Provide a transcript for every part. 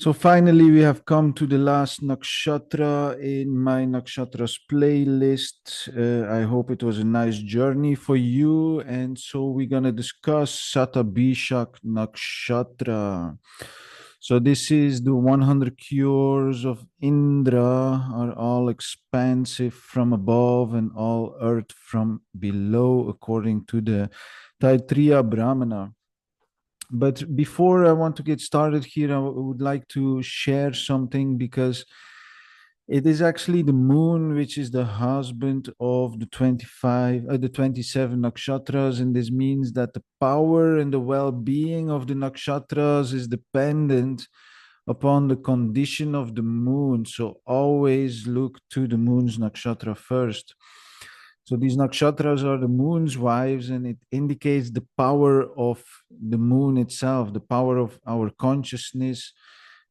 So finally, we have come to the last nakshatra in my nakshatras playlist. I hope it was a nice journey for you. And so we're going to discuss Śatabhiṣaj nakshatra. So this is the 100 cures of Indra are all expansive from above and all earth from below, according to the Taittiriya Brahmana. But before I want to get started here, I would like to share something because it is actually the moon which is the husband of the 27 nakshatras, and this means that the power and the well-being of the nakshatras is dependent upon the condition of the moon. So always look to the moon's nakshatra first. So these nakshatras are the moon's wives, and it indicates the power of the moon itself, the power of our consciousness,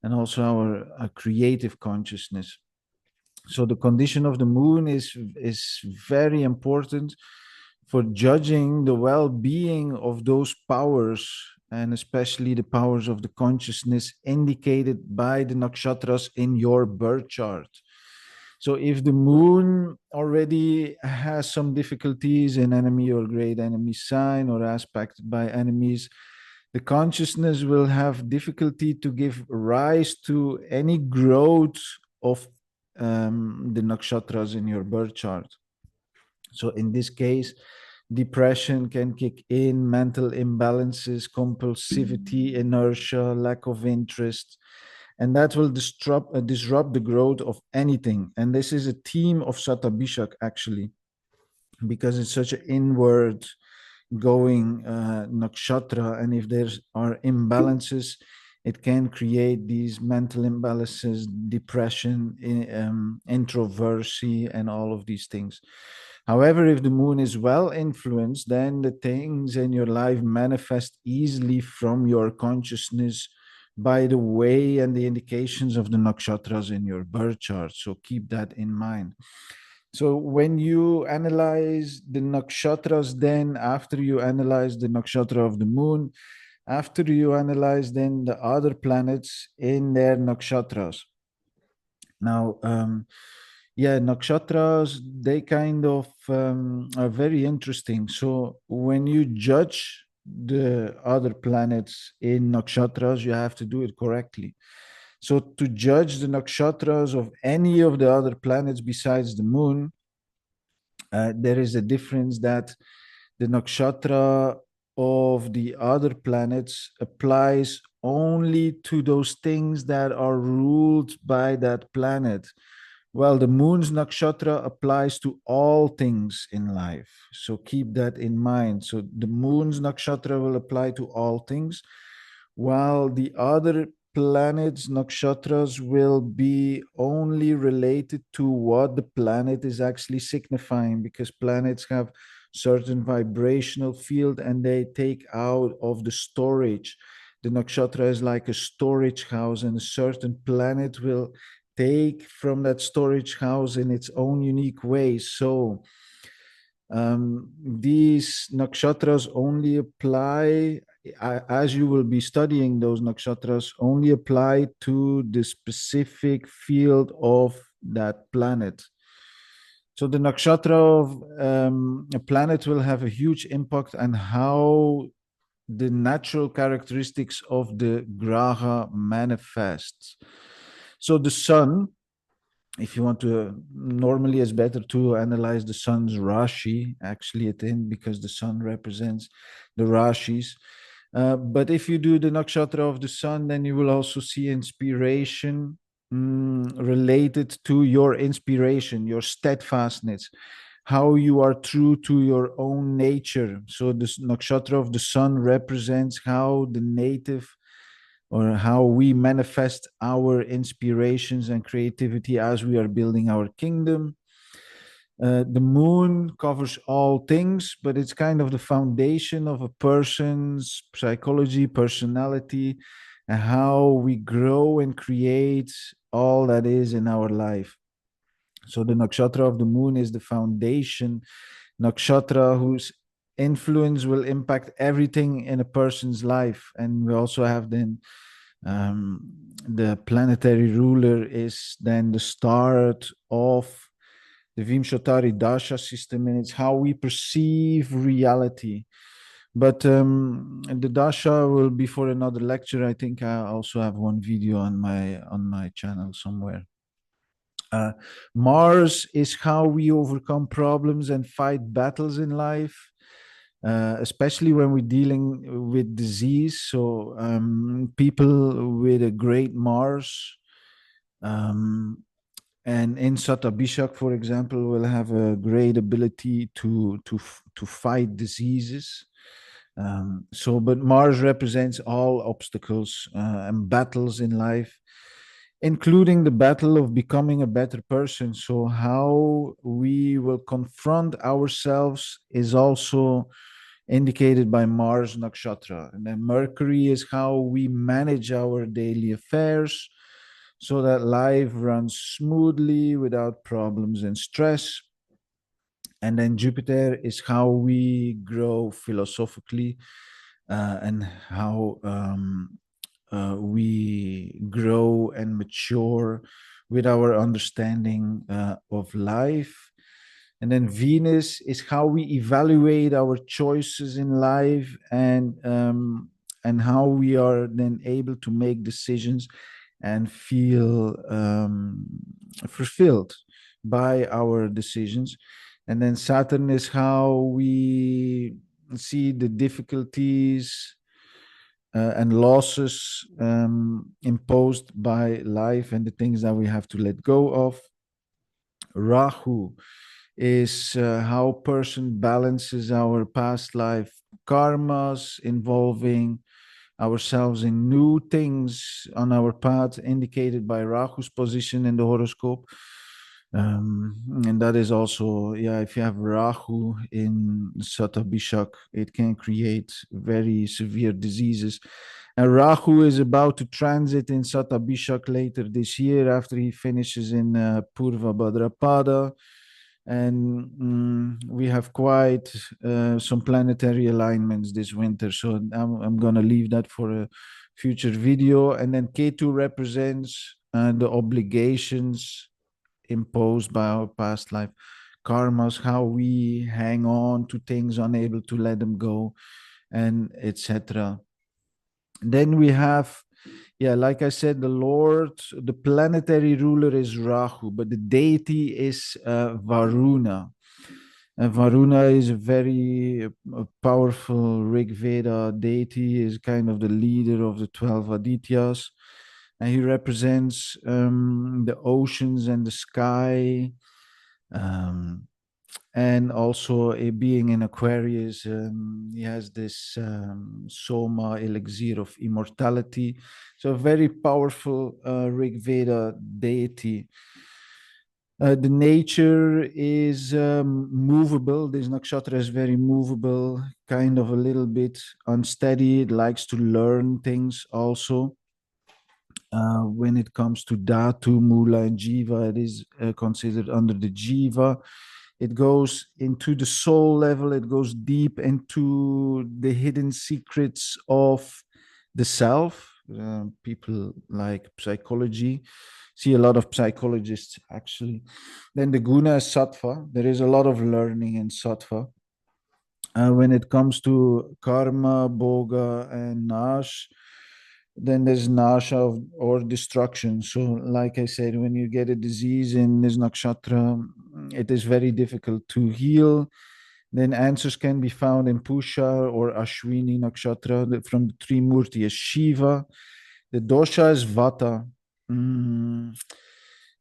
and also our creative consciousness. So the condition of the moon is very important for judging the well-being of those powers, and especially the powers of the consciousness indicated by the nakshatras in your birth chart. So if the moon already has some difficulties in enemy or great enemy sign or aspect by enemies, the consciousness will have difficulty to give rise to any growth of the nakshatras in your birth chart. So in this case, depression can kick in, mental imbalances, compulsivity, inertia, lack of interest, and that will disrupt the growth of anything. And this is a theme of Śatabhiṣaj actually, because it's such an inward going nakshatra, and if there are imbalances, it can create these mental imbalances, depression, introversy, and all of these things. However, if the moon is well influenced, then the things in your life manifest easily from your consciousness by the way and the indications of the nakshatras in your birth chart. So keep that in mind. So when you analyze the nakshatras, then after you analyze the nakshatra of the moon, after you analyze then the other planets in their nakshatras. Now, nakshatras, they kind of are very interesting. So when you judge the other planets in nakshatras, you have to do it correctly. So to judge the nakshatras of any of the other planets besides the moon, there is a difference that the nakshatra of the other planets applies only to those things that are ruled by that planet. Well, the moon's nakshatra applies to all things in life. So keep that in mind. So the moon's nakshatra will apply to all things, while the other planets, nakshatras, will be only related to what the planet is actually signifying, because planets have certain vibrational field and they take out of the storage. The nakshatra is like a storage house, and a certain planet will take from that storage house in its own unique way. So these nakshatras only apply, as you will be studying those nakshatras, only apply to the specific field of that planet. So the nakshatra of a planet will have a huge impact on how the natural characteristics of the graha manifests. So the sun, if you want to, normally it's better to analyze the sun's Rashi, actually at the end, because the sun represents the Rashis. But if you do the nakshatra of the sun, then you will also see inspiration related to your inspiration, your steadfastness, how you are true to your own nature. So this nakshatra of the sun represents how the native, or how we manifest our inspirations and creativity as we are building our kingdom. The moon covers all things, but it's kind of the foundation of a person's psychology, personality, and how we grow and create all that is in our life. So the nakshatra of the moon is the foundation nakshatra whose influence will impact everything in a person's life. And we also have then The planetary ruler is then the start of the Vimshottari Dasha system, and it's how we perceive reality. But the Dasha will be for another lecture. I think I also have one video on my channel somewhere. Mars is how we overcome problems and fight battles in life, especially when we're dealing with disease. So people with a great Mars, and in Śatabhiṣaj, for example, will have a great ability to fight diseases. But Mars represents all obstacles and battles in life, including the battle of becoming a better person. So how we will confront ourselves is also indicated by Mars Nakshatra. And then Mercury is how we manage our daily affairs so that life runs smoothly without problems and stress. And then Jupiter is how we grow philosophically, and how we grow and mature with our understanding of life. And then Venus is how we evaluate our choices in life, and how we are then able to make decisions and feel fulfilled by our decisions. And then Saturn is how we see the difficulties and losses imposed by life and the things that we have to let go of. Rahu is how a person balances our past life karmas, involving ourselves in new things on our path, indicated by Rahu's position in the horoscope. And that is also, yeah, if you have Rahu in Śatabhiṣaj, it can create very severe diseases. And Rahu is about to transit in Śatabhiṣaj later this year after he finishes in Purva Bhadrapada. And we have quite some planetary alignments this winter. So I'm going to leave that for a future video. And then Ketu represents the obligations imposed by our past life karmas, how we hang on to things, unable to let them go, and etc. Then we have, yeah, like I said, the Lord, the planetary ruler is Rahu, but the deity is Varuṇa. And Varuṇa is a very powerful Rig Veda deity, is kind of the leader of the 12 Adityas. And he represents the oceans and the sky. And also being in Aquarius, he has this Soma elixir of immortality. So a very powerful Rig Veda deity. The nature is movable. This nakshatra is very movable, kind of a little bit unsteady. It likes to learn things also. When it comes to Dhatu, Mula, and Jiva, it is considered under the Jiva. It goes into the soul level. It goes deep into the hidden secrets of the self. People like psychology. See a lot of psychologists, actually. Then the guna is sattva. There is a lot of learning in sattva. When it comes to karma, bhoga, and nash, then there's nasha or destruction. So, like I said, when you get a disease in this nakshatra, it is very difficult to heal. Then answers can be found in Pusha or Ashwini nakshatra from the Trimurti as Shiva. The dosha is Vata.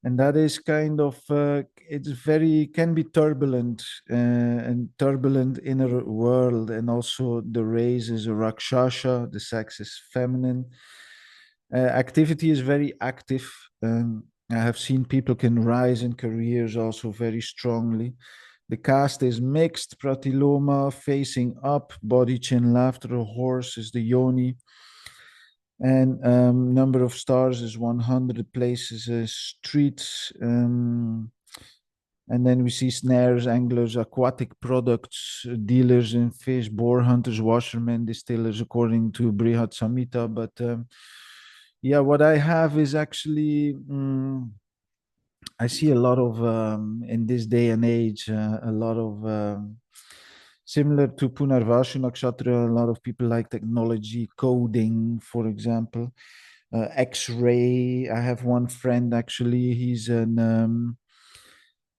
And that is kind of, it's very, can be turbulent, and turbulent inner world. And also the race is a Rakshasha, the sex is feminine. Activity is very active. I have seen people can rise in careers also very strongly. The caste is mixed, pratiloma, facing up, body, chin, laughter, a horse is the yoni. And number of stars is 100, places is streets. And then we see snares, anglers, aquatic products, dealers in fish, boar hunters, washermen, distillers, according to Brihat Samhita. But Yeah, what I have is actually, I see a lot of, in this day and age, a lot of, similar to Punarvasu Nakshatra, a lot of people like technology, coding, for example, X-ray. I have one friend actually, he's an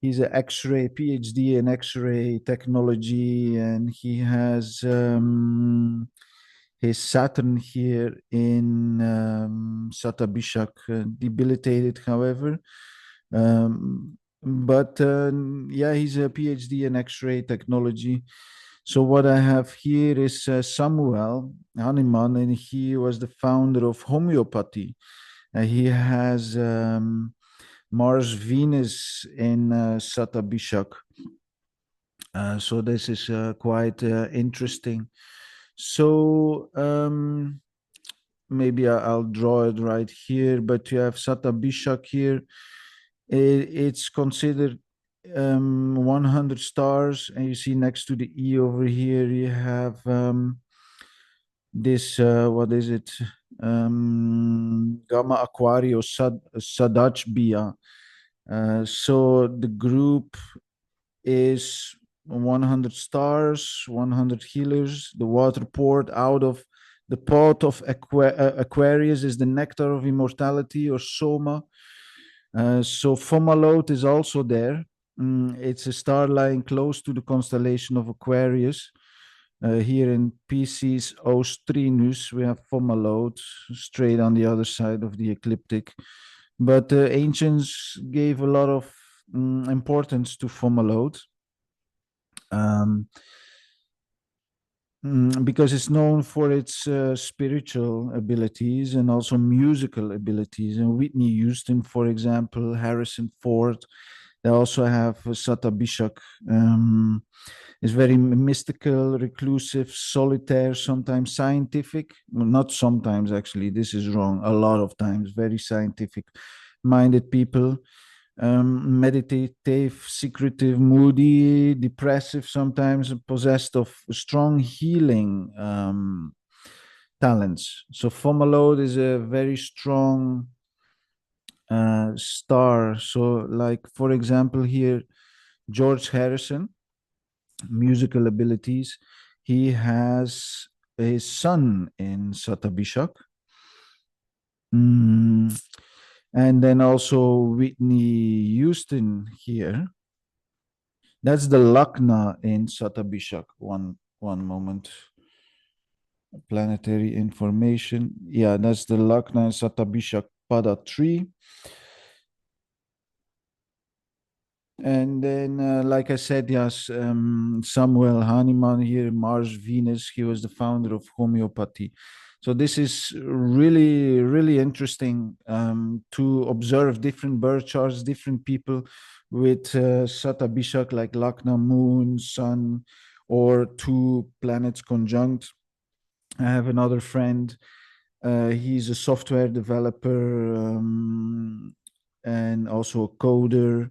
X-ray PhD in X-ray technology, and he has his Saturn here in Śatabhiṣaj, debilitated, however. But yeah, he's a PhD in X-ray technology. So what I have here is Samuel Hahnemann, and he was the founder of homeopathy. He has Mars Venus in Śatabhiṣaj. So this is quite interesting. So maybe I'll draw it right here, but you have Śatabhiṣaj here. It's considered 100 stars, and you see next to the E over here, you have this, what is it? Gamma Aquario Sadachbia. So the group is 100 stars, 100 healers. The water poured out of the pot of Aquarius is the nectar of immortality, or Soma. So Fomalhaut is also there. It's a star lying close to the constellation of Aquarius. Here in Pisces Austrinus, we have Fomalhaut straight on the other side of the ecliptic. But the ancients gave a lot of importance to Fomalhaut. Um, because it's known for its spiritual abilities and also musical abilities. And Whitney Houston, for example, Harrison Ford, they also have Śatabhiṣaj. Is very mystical, reclusive, solitaire, sometimes scientific. Well, not sometimes, actually, this is wrong. A lot of times, very scientific minded people. Meditative, secretive, moody, depressive, sometimes possessed of strong healing talents. So Fomalhaut is a very strong star. So, like for example, here George Harrison, musical abilities. He has his son in Śatabhiṣaj. And then also Whitney Houston here. That's the Lagna in Śatabhiṣaj. One moment. Planetary information. Yeah, that's the Lagna in Śatabhiṣaj Pada 3. And then, like I said, yes, Samuel Hahnemann here, Mars Venus, he was the founder of homeopathy. So this is really, really interesting to observe different birth charts, different people with Śatabhiṣaj, like Lagna, Moon, Sun, or two planets conjunct. I have another friend. He's a software developer and also a coder.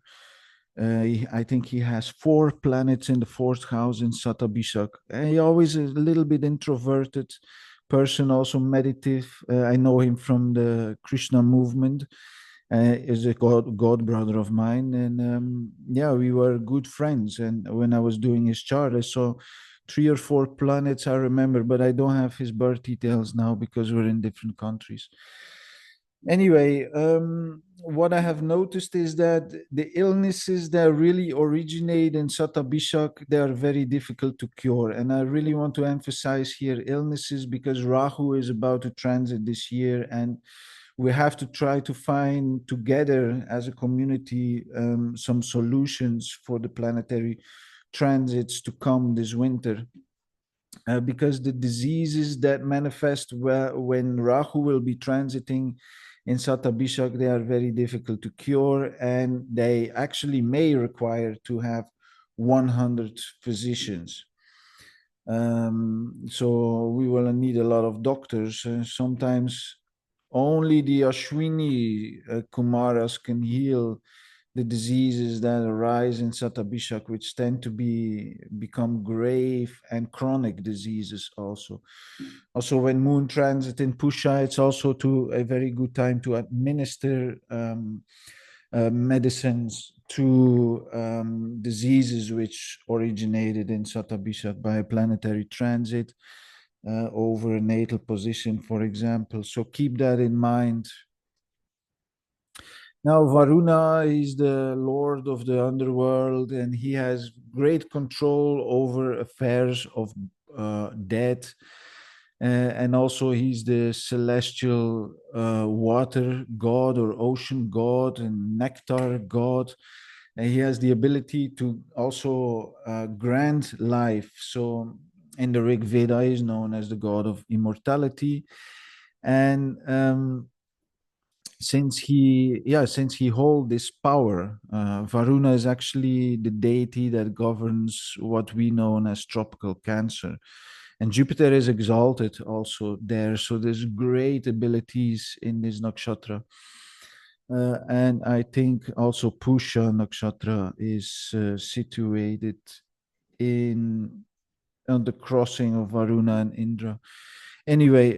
I think he has 4 planets in the 4th house in Śatabhiṣaj. He always is a little bit introverted person, also meditative. I know him from the Krishna movement. Is a god brother of mine, and yeah, we were good friends. And when I was doing his chart, I saw 3 or 4 planets, I remember, but I don't have his birth details now because we're in different countries. Anyway, what I have noticed is that the illnesses that really originate in Śatabhiṣaj, they are very difficult to cure. And I really want to emphasize here illnesses because Rahu is about to transit this year, and we have to try to find together as a community some solutions for the planetary transits to come this winter. Because the diseases that manifest when Rahu will be transiting in Śatabhiṣaj, they are very difficult to cure, and they actually may require to have 100 physicians. So we will need a lot of doctors. Sometimes only the Ashwini Kumaras can heal the diseases that arise in Śatabhiṣaj, which tend to become grave and chronic diseases also. Also, when moon transit in Pusha, it's also a very good time to administer medicines to diseases which originated in Śatabhiṣaj by a planetary transit over a natal position, for example. So keep that in mind. Now, Varuṇa is the lord of the underworld, and he has great control over affairs of death. And also, he's the celestial water god or ocean god and nectar god. And he has the ability to also grant life. So, in the Rig Veda, is known as the god of immortality. And since he holds this power, Varuṇa is actually the deity that governs what we know as tropical Cancer, and Jupiter is exalted also there. So there's great abilities in this nakshatra, and I think also Pusha nakshatra is situated in on the crossing of Varuṇa and Indra. Anyway,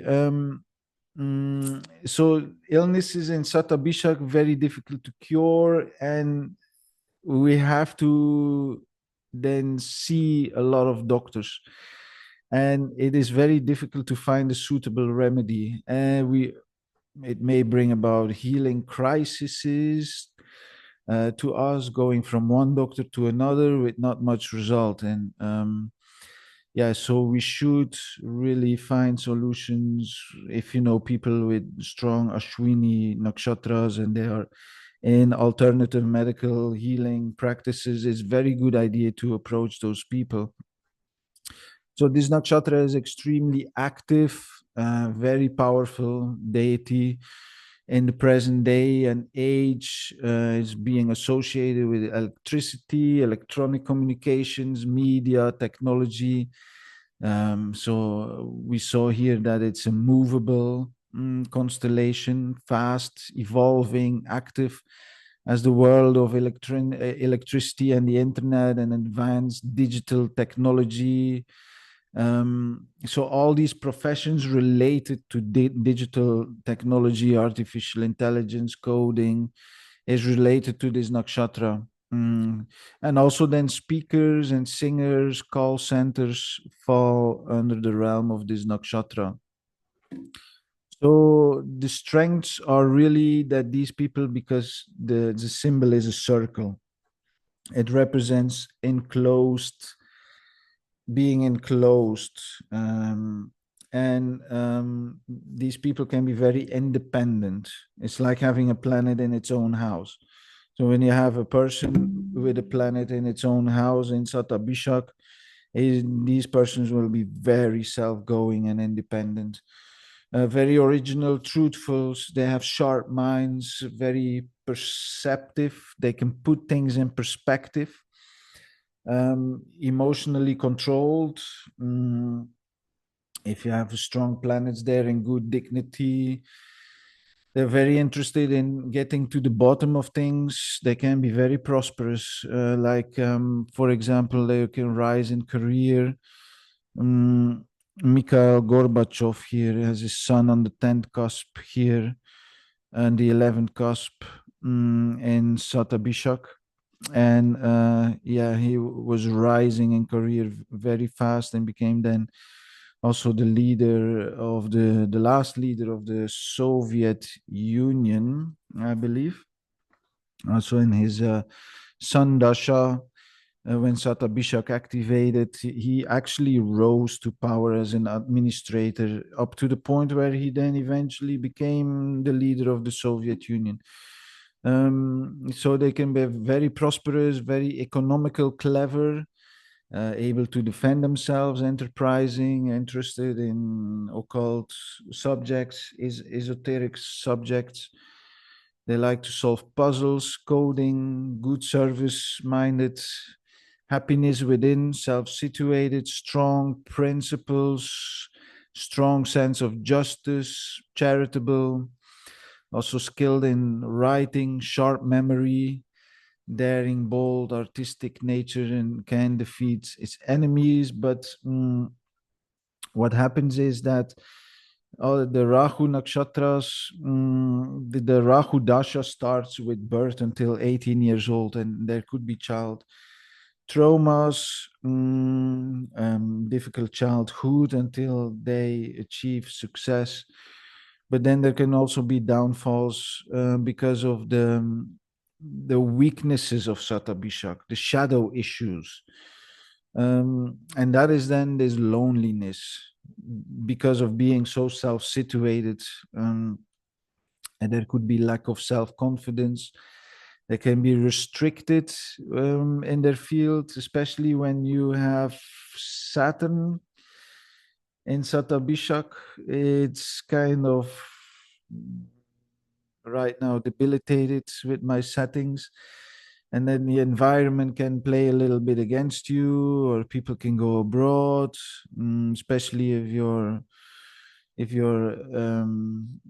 so illnesses in Śatabhiṣaj very difficult to cure, and we have to then see a lot of doctors, and it is very difficult to find a suitable remedy. And it may bring about healing crises to us, going from one doctor to another with not much result. And yeah, so we should really find solutions. If you know people with strong Ashwini nakshatras and they are in alternative medical healing practices, it's very good idea to approach those people. So this nakshatra is extremely active, very powerful deity in the present day and age. Is being associated with electricity, electronic communications, media, technology. So we saw here that it's a movable constellation, fast, evolving, active, as the world of electricity and the internet and advanced digital technology. So all these professions related to digital technology, artificial intelligence, coding, is related to this nakshatra. And also then speakers and singers, call centers fall under the realm of this nakshatra. So the strengths are really that these people, because the symbol is a circle, it represents enclosed, being enclosed. And these people can be very independent. It's like having a planet in its own house. So when you have a person with a planet in its own house in Śatabhiṣaj, these persons will be very self-going and independent, very original, truthful. They have sharp minds, very perceptive. They can put things in perspective. Emotionally controlled. If you have strong planets there in good dignity, they're very interested in getting to the bottom of things. They can be very prosperous. For example, they can rise in career. Mikhail Gorbachev here has his son on the 10th cusp here and the 11th cusp in Śatabhiṣaj. And he was rising in career very fast and became then also the leader of the last leader of the Soviet Union, I believe. Also in his Sun Dasha, when Śatabhiṣaj activated, he actually rose to power as an administrator up to the point where he then eventually became the leader of the Soviet Union. So they can be very prosperous, very economical, clever, able to defend themselves, enterprising, interested in occult subjects, esoteric subjects. They like to solve puzzles, coding, good service-minded, happiness within, self-situated, strong principles, strong sense of justice, charitable, also skilled in writing, sharp memory, daring, bold, artistic nature and can defeat its enemies. But what happens is that the Rahu Nakshatras, the Rahu Dasha starts with birth until 18 years old, and there could be child traumas, difficult childhood until they achieve success. But then there can also be downfalls because of the weaknesses of Śatabhiṣaj, the shadow issues. And that is then this loneliness because of being so self-situated. And there could be lack of self-confidence. They can be restricted in their field, especially when you have Saturn in Śatabhiṣaj. It's kind of right now debilitated with my settings, and then the environment can play a little bit against you, or people can go abroad, especially if your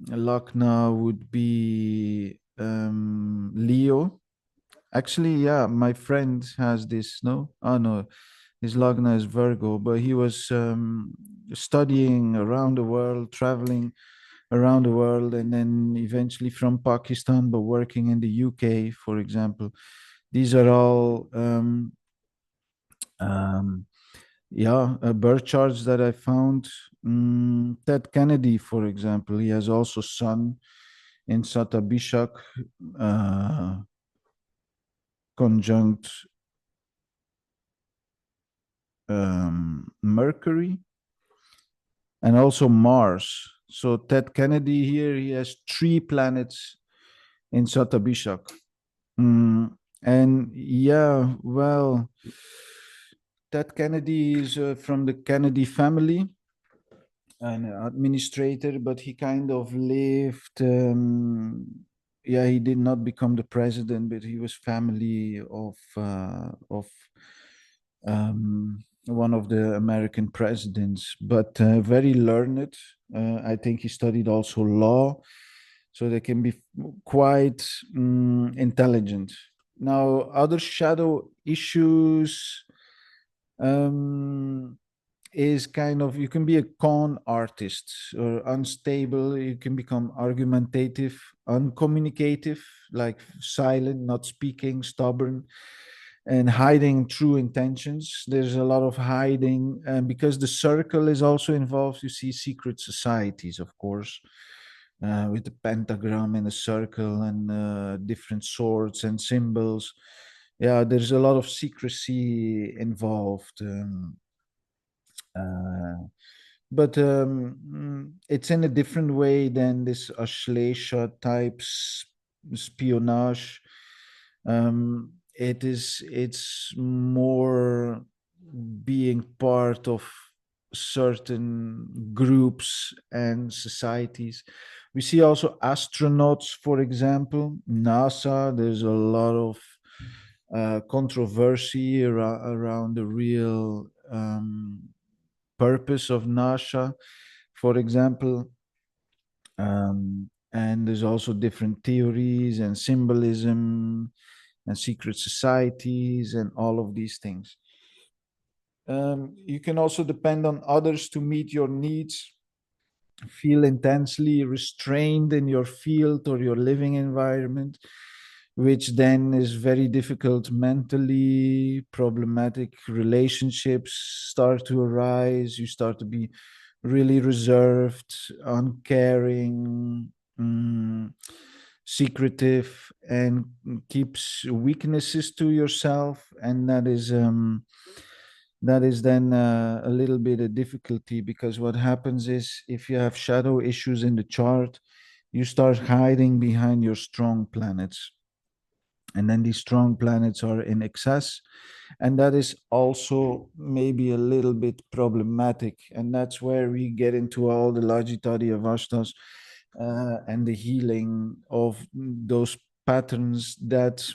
Lagna would be Leo. Actually, yeah, my friend has this. No, oh no, his Lagna is Virgo, but he was studying around the world, traveling around the world, and then eventually from Pakistan, but working in the UK, for example. These are all um, yeah, birth charts that I found. Ted Kennedy, for example, he has also Sun in Śatabhiṣaj, conjunct Mercury, and also Mars. So Ted Kennedy here, he has 3 planets in Śatabhiṣaj. And yeah, well, Ted Kennedy is from the Kennedy family, an administrator, but he kind of lived. Yeah, he did not become the president, but he was family of one of the American presidents. But very learned. I think he studied also law, so they can be quite intelligent. Now, other shadow issues is kind of, you can be a con artist or unstable, you can become argumentative, uncommunicative, like silent, not speaking, stubborn, and hiding true intentions. There's a lot of hiding, and because the circle is also involved, you see secret societies, of course, with the pentagram and the circle and different swords and symbols. Yeah, there's a lot of secrecy involved. Uh, but it's in a different way than this Ashlesha type espionage. It's more being part of certain groups and societies. We see also astronauts, for example, NASA. There's a lot of controversy around the real purpose of NASA, for example. And there's also different theories and symbolism and secret societies and all of these things. You can also depend on others to meet your needs, feel intensely restrained in your field or your living environment, which then is very difficult mentally. Problematic relationships start to arise. You start to be really reserved, uncaring, secretive, and keeps weaknesses to yourself. And that is then a little bit of difficulty, because what happens is, if you have shadow issues in the chart, you start hiding behind your strong planets, and then these strong planets are in excess, and that is also maybe a little bit problematic. And that's where we get into all the Lajitadi Avastas and the healing of those patterns that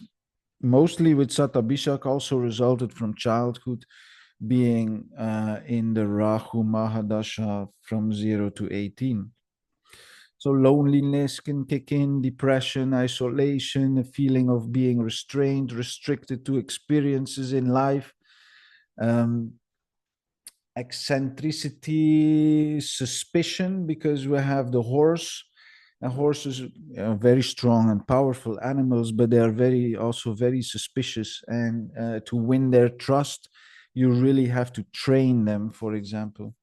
mostly with Śatabhiṣaj also resulted from childhood, being in the Rahu Mahadasha from 0 to 18. So loneliness can kick in, depression, isolation, a feeling of being restrained, restricted to experiences in life, um, eccentricity, suspicion, because we have the horse. And horses are very strong and powerful animals, but they are also very suspicious. And to win their trust, you really have to train them, for example.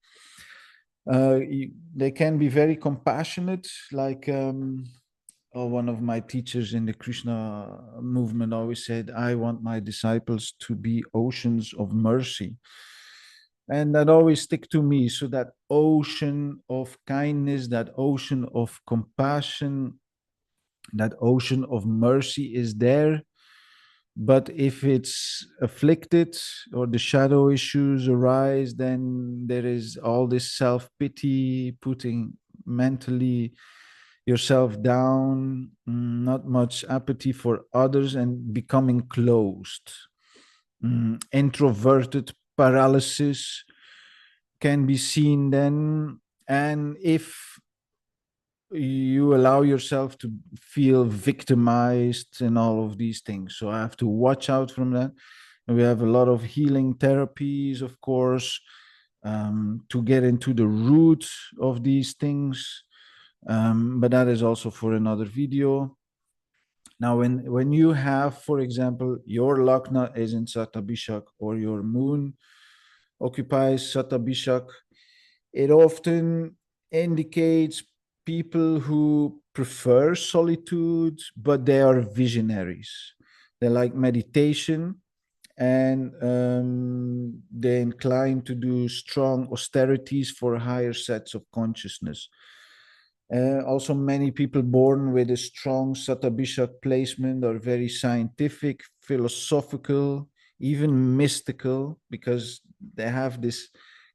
They can be very compassionate, like one of my teachers in the Krishna movement always said, I want my disciples to be oceans of mercy. And that always stick to me. So that ocean of kindness, that ocean of compassion, that ocean of mercy is there. But if it's afflicted or the shadow issues arise, then there is all this self pity, putting mentally yourself down, not much apathy for others, and becoming closed. Introverted paralysis can be seen then. And if you allow yourself to feel victimized and all of these things, so I have to watch out from that. And we have a lot of healing therapies, of course, to get into the root of these things. But that is also for another video. Now, when you have, for example, your Lagna is in Śatabhiṣaj or your moon occupies Śatabhiṣaj, it often indicates people who prefer solitude, but they are visionaries. They like meditation, and they incline to do strong austerities for higher sets of consciousness. Also, many people born with a strong Śatabhiṣaj placement are very scientific, philosophical, even mystical, because they have this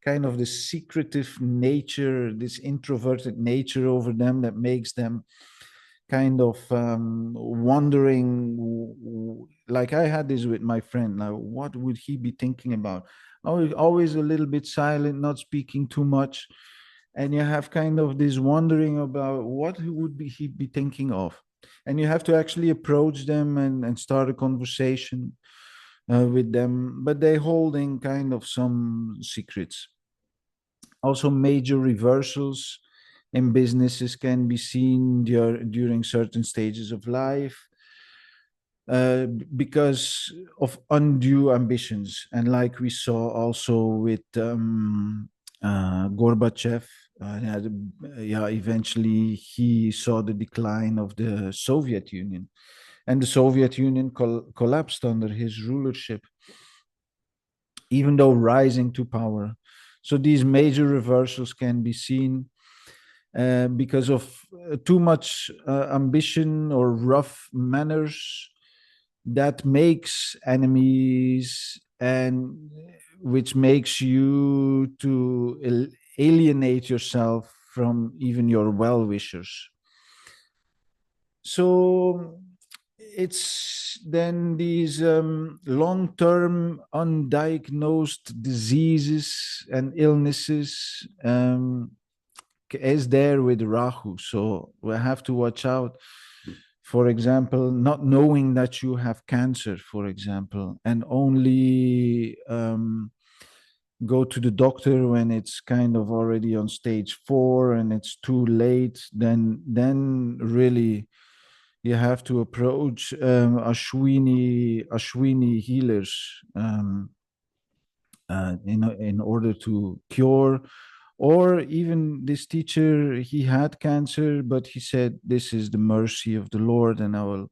kind of this secretive nature, this introverted nature over them that makes them kind of wondering. Like I had this with my friend. Like, what would he be thinking about? Always a little bit silent, not speaking too much, and you have kind of this wondering about what he be thinking of, and you have to actually approach them and start a conversation with them, but they holding kind of some secrets. Also, major reversals in businesses can be seen during certain stages of life, because of undue ambitions. And like we saw also with Gorbachev, yeah, eventually he saw the decline of the Soviet Union, and the Soviet Union collapsed under his rulership, even though rising to power. So these major reversals can be seen because of too much ambition or rough manners that makes enemies, and which makes you to alienate yourself from even your well-wishers. So it's then these long-term undiagnosed diseases and illnesses is there with Rahu. So we have to watch out. For example, not knowing that you have cancer, for example, and only go to the doctor when it's kind of already on stage 4 and it's too late. Then really you have to approach Ashwini healers in order to cure. Or even this teacher, he had cancer, but he said, this is the mercy of the Lord, and I will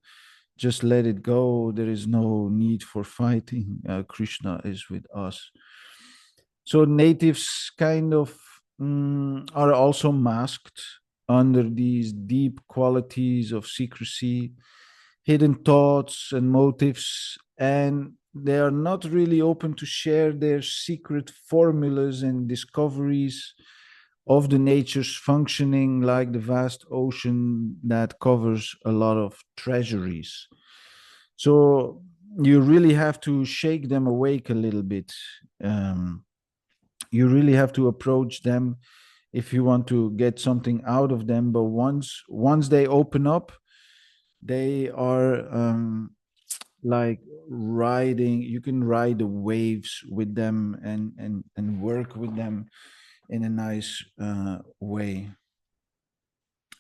just let it go. There is no need for fighting. Krishna is with us. So natives kind of are also masked under these deep qualities of secrecy, hidden thoughts and motives, and they are not really open to share their secret formulas and discoveries of the nature's functioning, like the vast ocean that covers a lot of treasuries. So you really have to shake them awake a little bit. You really have to approach them if you want to get something out of them. But once they open up, they are like riding. You can ride the waves with them and work with them in a nice way.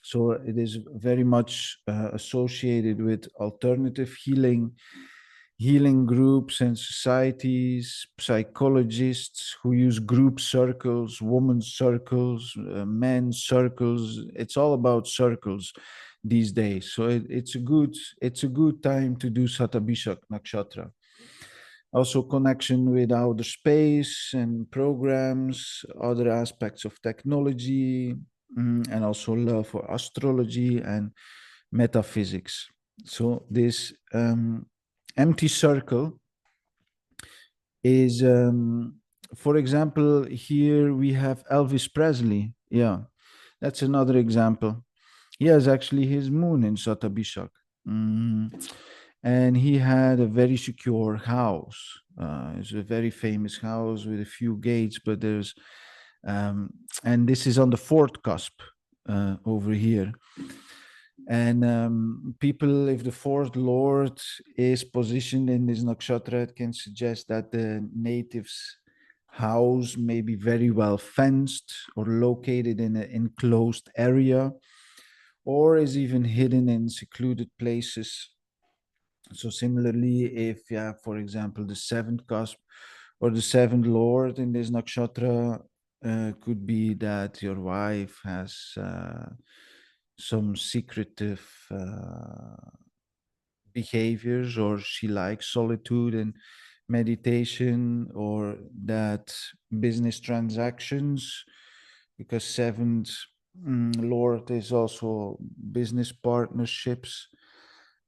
So it is very much associated with alternative healing groups and societies, psychologists who use group circles, women's circles, men's circles. It's all about circles these days. So it's a good time to do Śatabhiṣaj Nakshatra. Also connection with outer space and programs, other aspects of technology, and also love for astrology and metaphysics. So this empty circle is, for example, here we have Elvis Presley. Yeah, that's another example. He has actually his moon in Śatabhiṣaj. And he had a very secure house. It's a very famous house with a few gates, but and this is on the fourth cusp over here. And people, if the fourth lord is positioned in this nakshatra, it can suggest that the native's house may be very well fenced or located in an enclosed area, or is even hidden in secluded places. So similarly, if you have, for example, the seventh cusp or the seventh lord in this nakshatra, could be that your wife has some secretive behaviors, or she likes solitude and meditation, or that business transactions, because seventh lord is also business partnerships.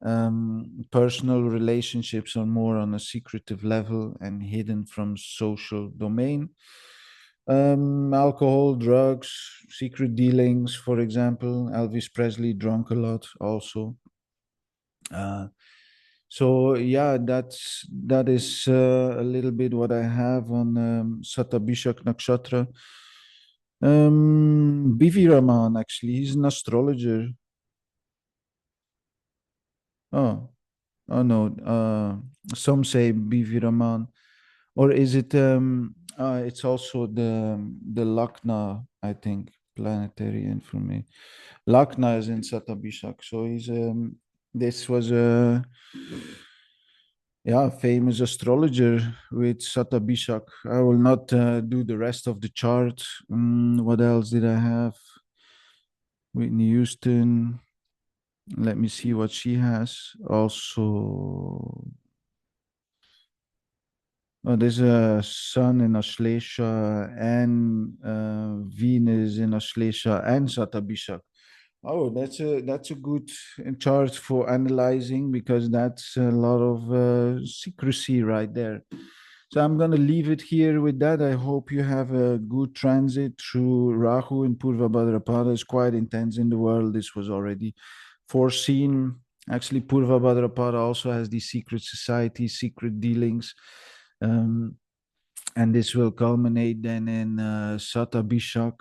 Personal relationships are more on a secretive level and hidden from social domain. Alcohol, drugs, secret dealings, for example. Elvis Presley drunk a lot also. So yeah, that is a little bit what I have on Śatabhiṣaj Nakshatra. B.V. Raman, actually, he's an astrologer. Oh, oh no. Some say B.V. Raman, or is it? It's also the Lagna, I think, planetary information. Lagna is in Śatabhiṣaj, so he's this was a famous astrologer with Śatabhiṣaj. I will not do the rest of the chart. What else did I have? Whitney Houston. Let me see what she has. Also, there's a Sun in Ashlesha and Venus in Ashlesha and Śatabhiṣaj. Oh, that's a good chart for analyzing, because that's a lot of secrecy right there. So I'm going to leave it here with that. I hope you have a good transit through Rahu in Purva Bhadrapada. It's quite intense in the world. This was already foreseen. Actually, Purva Bhadrapada also has these secret societies, secret dealings. And this will culminate then in Śatabhiṣaj.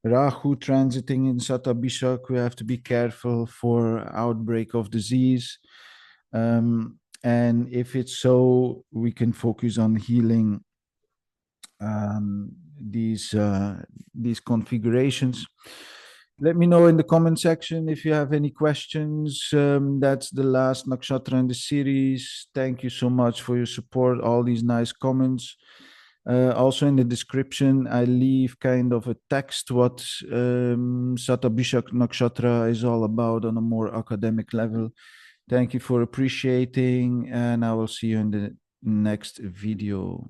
Rahu transiting in Śatabhiṣaj, we have to be careful for outbreak of disease. And if it's so, we can focus on healing these configurations. Let me know in the comment section if you have any questions. That's the last nakshatra in the series. Thank you so much for your support, all these nice comments. Also in the description, I leave kind of a text what Śatabhiṣaj Nakshatra is all about on a more academic level. Thank you for appreciating, and I will see you in the next video.